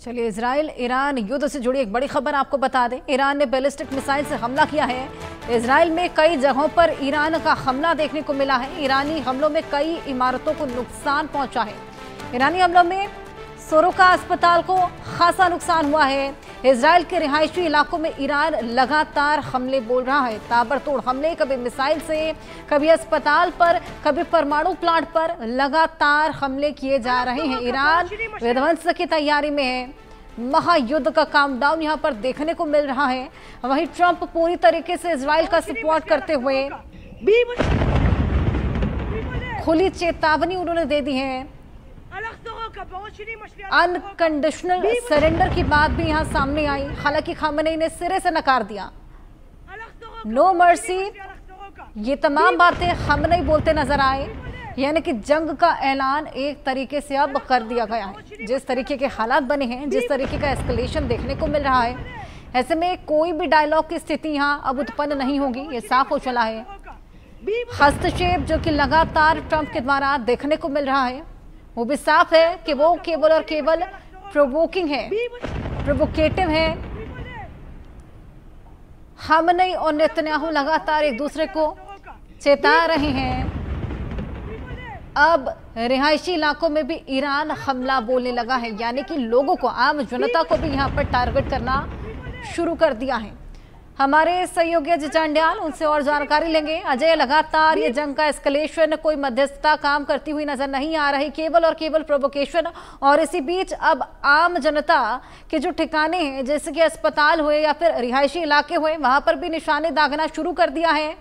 चलिए, Israel Iran युद्ध से जुड़ी एक बड़ी खबर आपको बता दें। ईरान ने बैलिस्टिक मिसाइल से हमला किया है। इजराइल में कई जगहों पर ईरान का हमला देखने को मिला है। ईरानी हमलों में कई इमारतों को नुकसान पहुंचा है। ईरानी हमलों में सोरोका अस्पताल को खासा नुकसान हुआ है। इजराइल के रिहायशी इलाकों में ईरान लगातार हमले बोल रहा है। ताबड़तोड़ हमले, कभी मिसाइल से, कभी अस्पताल पर, कभी परमाणु प्लांट पर लगातार हमले किए जा रहे हैं। ईरान विध्वंस की तैयारी में है। महायुद्ध का काउंटडाउन यहां पर देखने को मिल रहा है। वहीं ट्रंप पूरी तरीके से इजराइल का सपोर्ट करते हुए खुली चेतावनी उन्होंने दे दी है। अनकंडीशनल सरेंडर की बात भी यहां सामने आई। हालांकि खामेनेई ने सिरे से नकार दिया। नो मर्सी, ये तमाम बातें खामेनेई बोलते नजर आए। यानी कि जंग का ऐलान एक तरीके से अब कर दिया गया है। जिस तरीके के हालात बने हैं, जिस तरीके का एस्केलेशन देखने को मिल रहा है, ऐसे में कोई भी डायलॉग की स्थिति यहाँ अब उत्पन्न नहीं होगी, ये साफ हो चला है। हस्तक्षेप जो कि लगातार ट्रंप के द्वारा देखने को मिल रहा है, वो भी साफ है कि वो केवल और केवल प्रोवोकिंग है, प्रोवोकेटिव है। खामेनेई और नेतन्याहू लगातार एक दूसरे को चेता रहे हैं। अब रिहायशी इलाकों में भी ईरान हमला बोलने लगा है। यानी कि लोगों को, आम जनता को भी यहाँ पर टारगेट करना शुरू कर दिया है। हमारे सहयोगी अजय चांडियाल, उनसे और जानकारी लेंगे। अजय, लगातार ये जंग का एस्केलेशन, कोई मध्यस्थता काम करती हुई नजर नहीं आ रही, केवल और केवल प्रोवोकेशन। और इसी बीच अब आम जनता के जो ठिकाने हैं, जैसे कि अस्पताल हुए या फिर रिहायशी इलाके हुए, वहां पर भी निशाने दागना शुरू कर दिया है।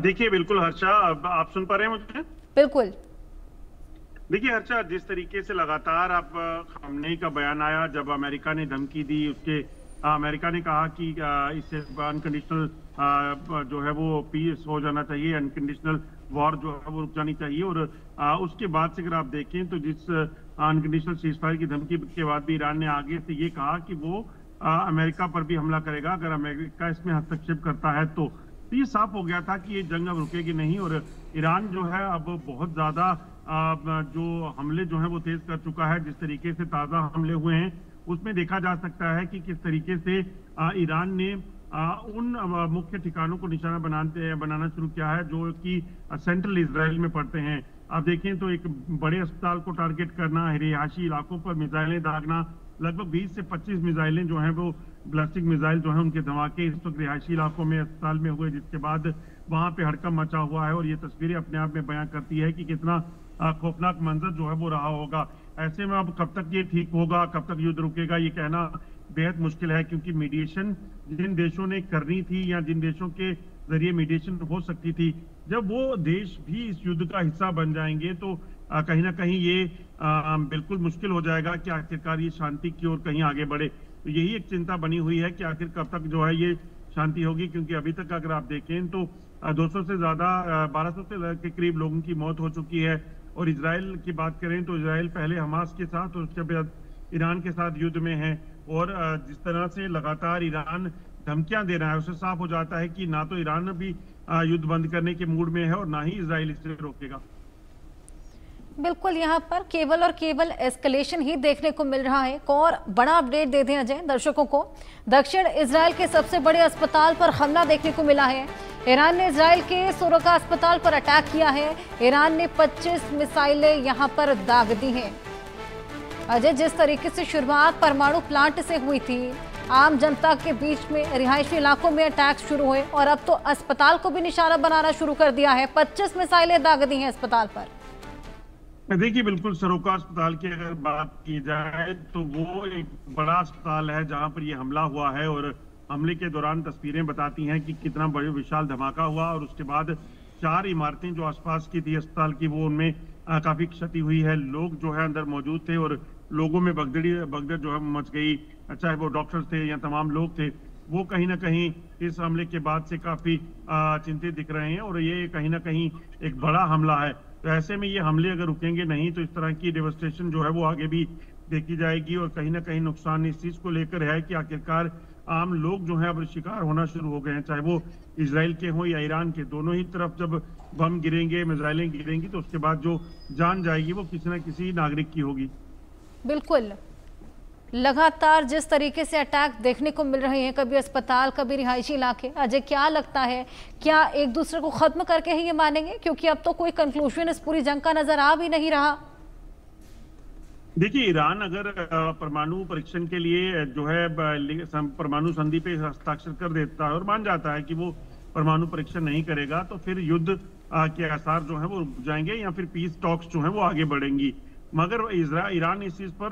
देखिए, बिल्कुल हर्षा, आप सुन पा रहे हैं मुझे? बिल्कुल। देखिए हर्षा, जिस तरीके से लगातार आप खामेनेई का बयान आया, जब अमेरिका ने धमकी दी, उसके अमेरिका ने कहा कि इससे अनकंडीशनल जो है वो पीस हो जाना चाहिए, अनकंडीशनल वॉर जो है वो रुक जानी चाहिए। और उसके बाद से अगर आप देखें तो जिस अनकंडीशनल सीजफायर की धमकी के बाद भी ईरान ने आगे से ये कहा कि वो अमेरिका पर भी हमला करेगा अगर अमेरिका इसमें हस्तक्षेप करता है। तो ये साफ हो गया था कि ये जंग अब रुकेगी नहीं। और ईरान जो है अब बहुत ज्यादा जो हमले जो है वो तेज कर चुका है। जिस तरीके से ताजा हमले हुए हैं उसमें देखा जा सकता है कि किस तरीके से ईरान ने उन मुख्य ठिकानों को निशाना बनाना शुरू किया है जो कि सेंट्रल इजराइल में पड़ते हैं। आप देखें तो एक बड़े अस्पताल को टारगेट करना, रिहायशी इलाकों पर मिसाइलें दागना, लगभग 20 से 25 मिसाइलें जो हैं वो ब्लास्टिक मिसाइल जो है उनके धमाके इस वक्त रिहायशी इलाकों में, अस्पताल में हुए, जिसके बाद वहां पे हड़कंप मचा हुआ है। और ये तस्वीरें अपने आप में बयां करती है कि कितना खौफनाक मंजर जो है वो रहा होगा। ऐसे में अब कब तक ये ठीक होगा, कब तक युद्ध रुकेगा, ये कहना बेहद मुश्किल है। क्योंकि मीडिएशन जिन देशों ने करनी थी या जिन देशों के जरिए मीडिएशन हो सकती थी, जब वो देश भी इस युद्ध का हिस्सा बन जाएंगे तो कहीं ना कहीं ये बिल्कुल मुश्किल हो जाएगा कि आखिरकार ये शांति की ओर कहीं आगे बढ़े। तो यही एक चिंता बनी हुई है कि आखिर कब तक जो है ये शांति होगी। क्योंकि अभी तक अगर आप देखें तो 200 से ज्यादा, 1200 के करीब लोगों की मौत हो चुकी है। और इजराइल की बात करें तो इजराइल पहले हमास के साथ और उसके बाद ईरान के साथ युद्ध में है। और जिस तरह से लगातार ईरान धमकियां दे रहा है, उससे साफ हो जाता है कि ना तो ईरान भी युद्ध बंद करने के मूड में है और ना ही इजराइल इसे रोकेगा। बिल्कुल, यहाँ पर केवल और केवल एस्केलेशन ही देखने को मिल रहा है। एक और बड़ा अपडेट दे दें अजय दर्शकों को। दक्षिण इजराइल के सबसे बड़े अस्पताल पर हमला देखने को मिला है। ईरान ने इजराइल के सोरोका अस्पताल पर अटैक किया है। ईरान ने 25 मिसाइलें यहाँ पर दाग दी हैं। अजय, जिस तरीके से शुरुआत परमाणु प्लांट से हुई थी, आम जनता के बीच में रिहायशी इलाकों में अटैक शुरू हुए और अब तो अस्पताल को भी निशाना बनाना शुरू कर दिया है। 25 मिसाइलें दाग दी हैं अस्पताल पर। देखिए, बिल्कुल सरोका अस्पताल की अगर बात की जाए तो वो एक बड़ा अस्पताल है जहां पर ये हमला हुआ है। और हमले के दौरान तस्वीरें बताती हैं कि कितना बड़े विशाल धमाका हुआ। और उसके बाद 4 इमारतें जो आसपास की थी अस्पताल की, वो उनमें काफी क्षति हुई है। लोग जो है अंदर मौजूद थे और लोगों में भगदड़ जो है मच गई। चाहे वो डॉक्टर्स थे या तमाम लोग थे, वो कहीं ना कहीं इस हमले के बाद से काफी चिंतित दिख रहे हैं। और ये कहीं ना कहीं एक बड़ा हमला है। तो ऐसे में ये हमले अगर रुकेंगे नहीं तो इस तरह की डेवस्टेशन जो है वो आगे भी देखी जाएगी। और कहीं ना कहीं नुकसान इस चीज को लेकर है कि आखिरकार आम लोग जो है अब शिकार होना शुरू हो गए हैं, चाहे वो इजराइल के हों या ईरान के। दोनों ही तरफ जब बम गिरेंगे, मिसाइलें गिरेंगी, तो उसके बाद जो जान जाएगी वो किसी न किसी नागरिक की होगी। बिल्कुल, लगातार जिस तरीके से अटैक देखने को मिल रहे हैं, कभी अस्पताल कभी रिहायशी इलाके, अजय क्या लगता है क्या एक दूसरे को खत्म करके ही ये मानेंगे, क्योंकि अब तो कोई कंक्लूजन इस पूरी जंग का नजर आ भी नहीं रहा। देखिए, ईरान अगर परमाणु परीक्षण के लिए जो है परमाणु संधि पे हस्ताक्षर कर देता है और मान जाता है कि वो परमाणु परीक्षण नहीं करेगा, तो फिर युद्ध के आसार जो है वो रुक जाएंगे या फिर पीस टॉक्स जो है वो आगे बढ़ेंगी। मगर ईरान इस चीज पर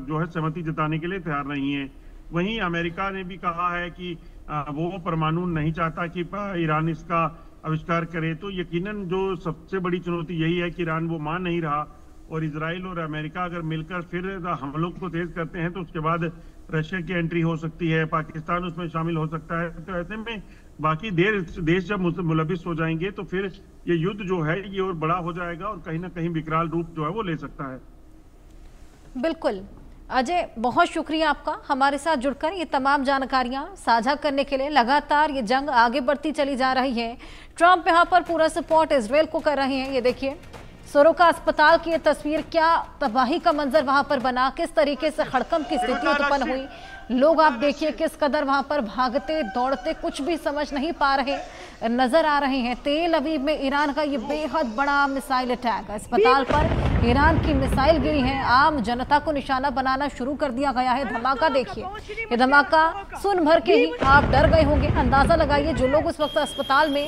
जो है सहमति जताने के लिए तैयार नहीं है। वहीं अमेरिका ने भी कहा है कि वो परमाणु नहीं चाहता कि ईरान इसका आविष्कार करे। तो यकीनन जो सबसे बड़ी चुनौती यही है कि ईरान वो मान नहीं रहा, और इजराइल और अमेरिका अगर मिलकर फिर हमलों को तेज करते हैं तो उसके बाद रशिया की एंट्री हो सकती है, पाकिस्तान उसमें शामिल हो सकता है। तो ऐसे में बाकी देश जब मुलविस हो जाएंगे तो फिर ये युद्ध जो है ये और बड़ा हो जाएगा और कहीं ना कहीं विकराल रूप जो है वो ले सकता है। बिल्कुल अजय, बहुत शुक्रिया आपका हमारे साथ जुड़कर ये तमाम जानकारियां साझा करने के लिए। लगातार ये जंग आगे बढ़ती चली जा रही है। ट्रंप यहाँ पर पूरा सपोर्ट इजराइल को कर रहे हैं। ये देखिए सोरोका अस्पताल की ये तस्वीर, क्या तबाही का मंजर वहां पर बना, किस तरीके से हड़कंप की स्थिति उत्पन्न हुई। लोग आप देखिए किस कदर वहां पर भागते दौड़ते कुछ भी समझ नहीं पा रहे नजर आ रहे हैं। तेल अवीव में ईरान का ये बेहद बड़ा मिसाइल अटैक, अस्पताल पर ईरान की मिसाइल गिरी है, आम जनता को निशाना बनाना शुरू कर दिया गया है। धमाका देखिए, ये धमाका सुन भर के ही आप डर गए होंगे। अंदाजा लगाइए जो लोग उस वक्त अस्पताल में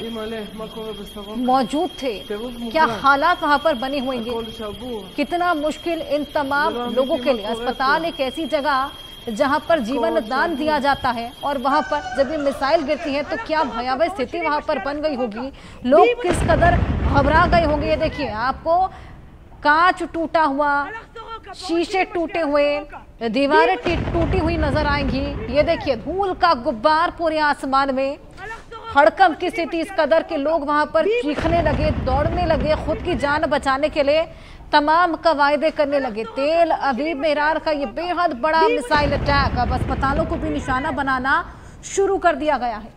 मौजूद थे क्या हालात वहां पर बने होंगे, कितना मुश्किल इन तमाम लोगों के लिए। अस्पताल एक ऐसी जगह जहां पर जीवन दान दिया जाता है और वहां पर जब ये मिसाइल गिरती है तो क्या भयावह स्थिति वहां पर बन गई होगी, लोग किस कदर घबरा गए होंगे। ये देखिए आपको कांच टूटा हुआ, शीशे टूटे हुए, दीवारें टूटी हुई नजर आएंगी। ये देखिए धूल का गुब्बार पूरे आसमान में, हड़कंप की स्थिति इस कदर के लोग वहां पर चीखने लगे, दौड़ने लगे, खुद की जान बचाने के लिए तमाम कवायदे करने लगे। तेल अवीव में ईरान का ये बेहद बड़ा मिसाइल अटैक, अब अस्पतालों को भी निशाना बनाना शुरू कर दिया गया है।